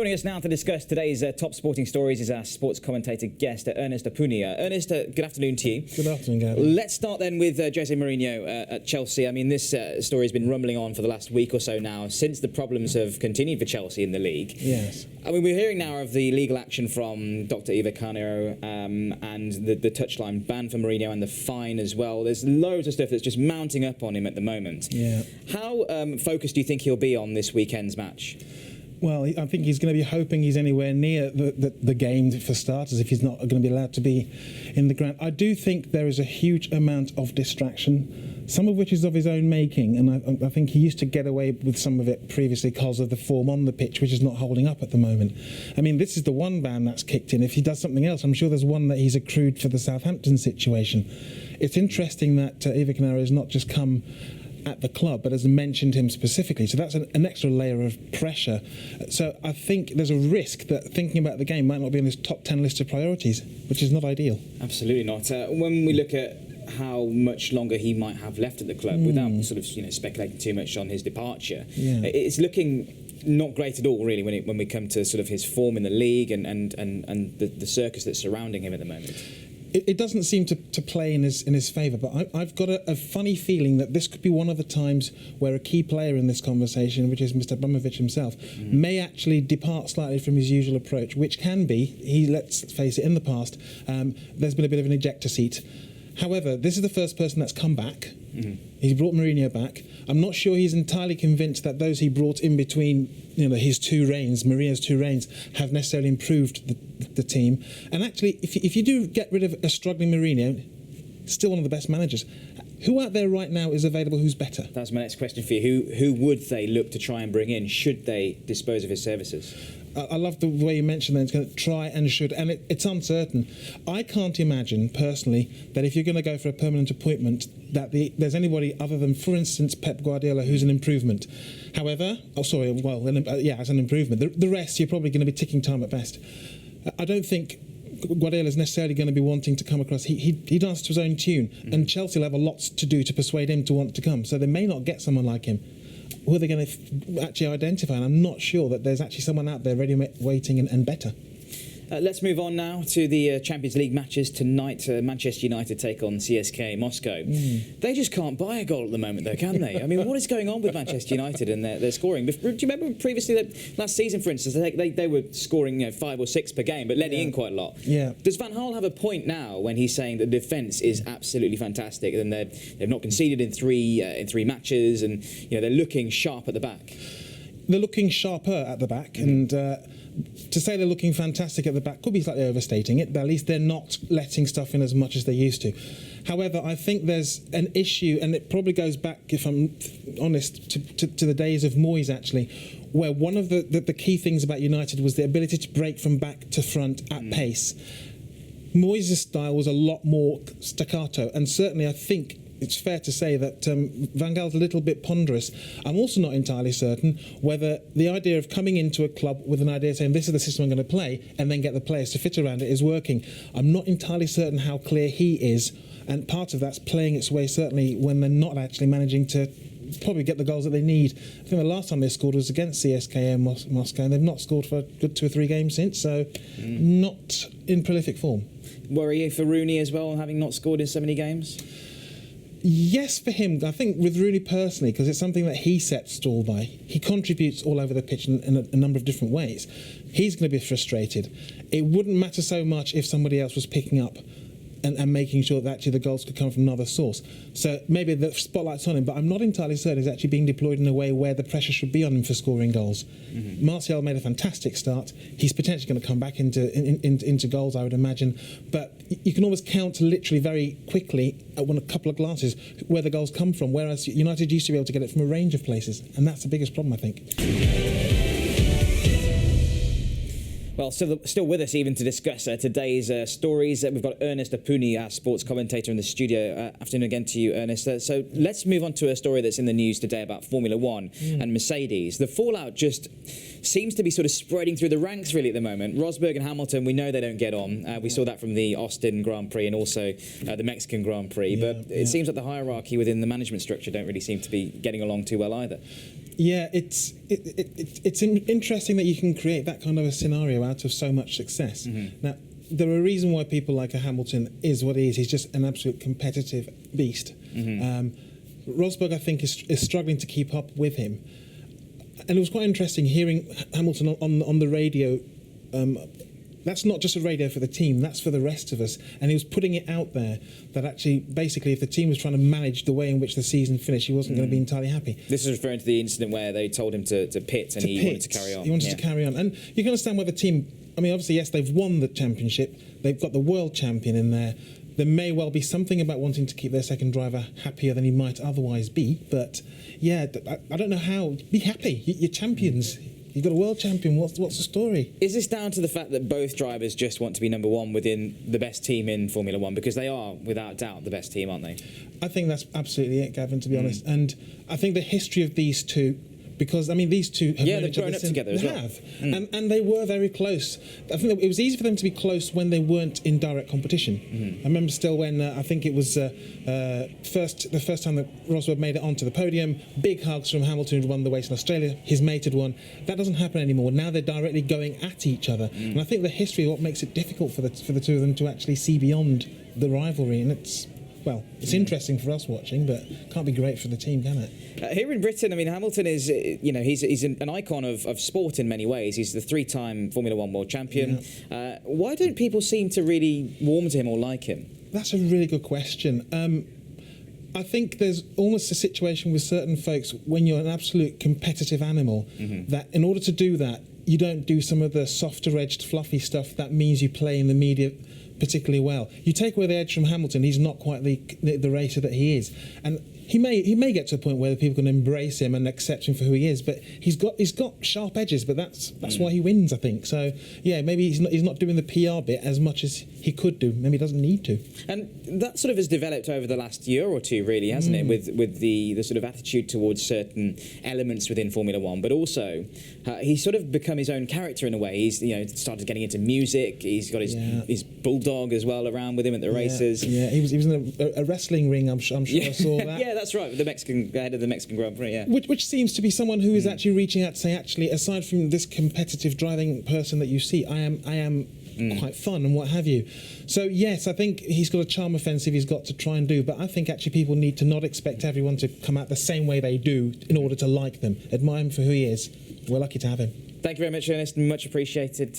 Joining us now to discuss today's top sporting stories is our sports commentator guest, Ernest Opuni. Ernest, good afternoon to you. Good afternoon, Gavin. Let's start then with Jose Mourinho at Chelsea. I mean, this story has been rumbling on for the last week or so now, since the problems have continued for Chelsea in the league. Yes. I mean, we're hearing now of the legal action from Dr. Eva Carneiro and the touchline ban for Mourinho and the fine as well. There's loads of stuff that's just mounting up on him at the moment. Yeah. How focused do you think he'll be on this weekend's match? Well, I think he's going to be hoping he's anywhere near the game for starters if he's not going to be allowed to be in the ground. I do think there is a huge amount of distraction, some of which is of his own making, and I think he used to get away with some of it previously because of the form on the pitch, which is not holding up at the moment. I mean, this is the one ban that's kicked in. If he does something else, I'm sure there's one that he's accrued for the Southampton situation. It's interesting that Eva Carneiro has not just come at the club, but has mentioned him specifically. So that's an extra layer of pressure. So I think there's a risk that thinking about the game might not be on his top 10 list of priorities, which is not ideal. Absolutely not. When we look at how much longer he might have left at the club, without sort of speculating too much on his departure, it's looking not great at all, really, when we come to sort of his form in the league and the circus that's surrounding him at the moment. It doesn't seem to play in his favour, but I've got a funny feeling that this could be one of the times where a key player in this conversation, which is Mr. Abramovich himself, may actually depart slightly from his usual approach, which can be, let's face it, in the past, there's been a bit of an ejector seat. However, this is the first person that's come back. He's brought Mourinho back. I'm not sure he's entirely convinced that those he brought in between his two reigns, Mourinho's two reigns, have necessarily improved the team. And actually, if you do get rid of a struggling Mourinho, still one of the best managers, who out there right now is available who's better? That's my next question for you. Who would they look to try and bring in, should they dispose of his services? I love the way you mentioned that. It's going to try and should, and it's uncertain. I can't imagine, personally, that if you're going to go for a permanent appointment, that there's anybody other than, for instance, Pep Guardiola, who's an improvement. However, as an improvement. The rest, you're probably going to be ticking time at best. I don't think Guardiola's necessarily going to be wanting to come across. He dances to his own tune, and Chelsea will have a lot to do to persuade him to want to come. So they may not get someone like him. Who are they going to actually identify? And I'm not sure that there's actually someone out there ready, waiting and better. Let's move on now to the Champions League matches tonight. Manchester United take on CSKA Moscow. They just can't buy a goal at the moment, though, can they? I mean, what is going on with Manchester United and their scoring? Do you remember previously, that last season, for instance, they were scoring 5 or 6 per game, but letting in quite a lot. Yeah. Does Van Gaal have a point now when he's saying that the defence is absolutely fantastic and they've not conceded in three matches, and they're looking sharp at the back? They're looking sharper at the back, and to say they're looking fantastic at the back could be slightly overstating it, but at least they're not letting stuff in as much as they used to. However, I think there's an issue, and it probably goes back, if I'm honest, to the days of Moyes, actually, where one of the key things about United was the ability to break from back to front at pace. Moyes' style was a lot more staccato, and certainly I think it's fair to say that Van Gaal's a little bit ponderous. I'm also not entirely certain whether the idea of coming into a club with an idea saying this is the system I'm going to play and then get the players to fit around it is working. I'm not entirely certain how clear he is, and part of that's playing its way certainly when they're not actually managing to probably get the goals that they need. I think the last time they scored was against CSKA Moscow, and they've not scored for a good 2 or 3 games since, so not in prolific form. Worry for Rooney as well, having not scored in so many games? Yes, for him. I think with Rooney personally, because it's something that he sets stall by. He contributes all over the pitch in a number of different ways. He's going to be frustrated. It wouldn't matter so much if somebody else was picking up and making sure that actually the goals could come from another source. So maybe the spotlight's on him, but I'm not entirely certain he's actually being deployed in a way where the pressure should be on him for scoring goals. Martial made a fantastic start. He's potentially going to come back into goals, I would imagine. But you can always count literally very quickly at a couple of glances where the goals come from, whereas United used to be able to get it from a range of places. And that's the biggest problem, I think. Well, still with us even to discuss today's stories. We've got Ernest Opuni, our sports commentator, in the studio. Afternoon again to you, Ernest. So let's move on to a story that's in the news today about Formula One and Mercedes. The fallout just seems to be sort of spreading through the ranks really at the moment. Rosberg and Hamilton, we know they don't get on. We saw that from the Austin Grand Prix and also the Mexican Grand Prix. But it seems like the hierarchy within the management structure don't really seem to be getting along too well either. Yeah, it's interesting that you can create that kind of a scenario out of so much success. Now, there are a reason why people like a Hamilton is what he is. He's just an absolute competitive beast. Rosberg, I think, is struggling to keep up with him. And it was quite interesting hearing Hamilton on the radio. That's not just a radio for the team, that's for the rest of us. And he was putting it out there that actually, basically, if the team was trying to manage the way in which the season finished, he wasn't going to be entirely happy. This is referring to the incident where they told him to pit and he wanted to carry on. He wanted to carry on. And you can understand why the team, I mean, obviously, yes, they've won the championship. They've got the world champion in there. There may well be something about wanting to keep their second driver happier than he might otherwise be. But, yeah, I don't know how. Be happy. You're champions. You've got a world champion. What's the story? Is this down to the fact that both drivers just want to be number one within the best team in Formula One? Because they are, without doubt, the best team, aren't they? I think that's absolutely it, Gavin, to be honest. And I think the history of these two, because, I mean, these two have known they've each other grown up together as well. They have. And they were very close. I think it was easy for them to be close when they weren't in direct competition. I remember still when, I think it was the first time that Rosberg made it onto the podium, big hugs from Hamilton, who won the race in Australia, his mate had won. That doesn't happen anymore. Now they're directly going at each other. And I think the history is what makes it difficult for the two of them to actually see beyond the rivalry. And it's interesting for us watching, but can't be great for the team, can it? Here in Britain, I mean, Hamilton is, he's an icon of sport in many ways. He's the 3-time Formula One world champion. Why don't people seem to really warm to him or like him? That's a really good question. I think there's almost a situation with certain folks when you're an absolute competitive animal that in order to do that, you don't do some of the softer-edged, fluffy stuff that means you play in the media particularly well. You take away the edge from Hamilton, he's not quite the racer that he is. And he may get to a point where people can embrace him and accept him for who he is, but he's got sharp edges, but that's why he wins, I think. So yeah, maybe he's not doing the PR bit as much as he could do. Maybe he doesn't need to. And that sort of has developed over the last year or two, really, hasn't it? With the sort of attitude towards certain elements within Formula One, but also he's sort of become his own character in a way. He's started getting into music. He's got his bulldog as well around with him at the races. Yeah, he was in a wrestling ring. I'm sure I saw that. Yeah, that's right. The head of the Mexican Grand Prix. Yeah, which seems to be someone who is actually reaching out to say, actually, aside from this competitive driving person that you see, I am quite fun and what have you. So yes, I think he's got a charm offensive he's got to try and do, but I think actually people need to not expect everyone to come out the same way they do in order to like them. Admire him for who he is. We're lucky to have him. Thank you very much, Ernest. Much appreciated.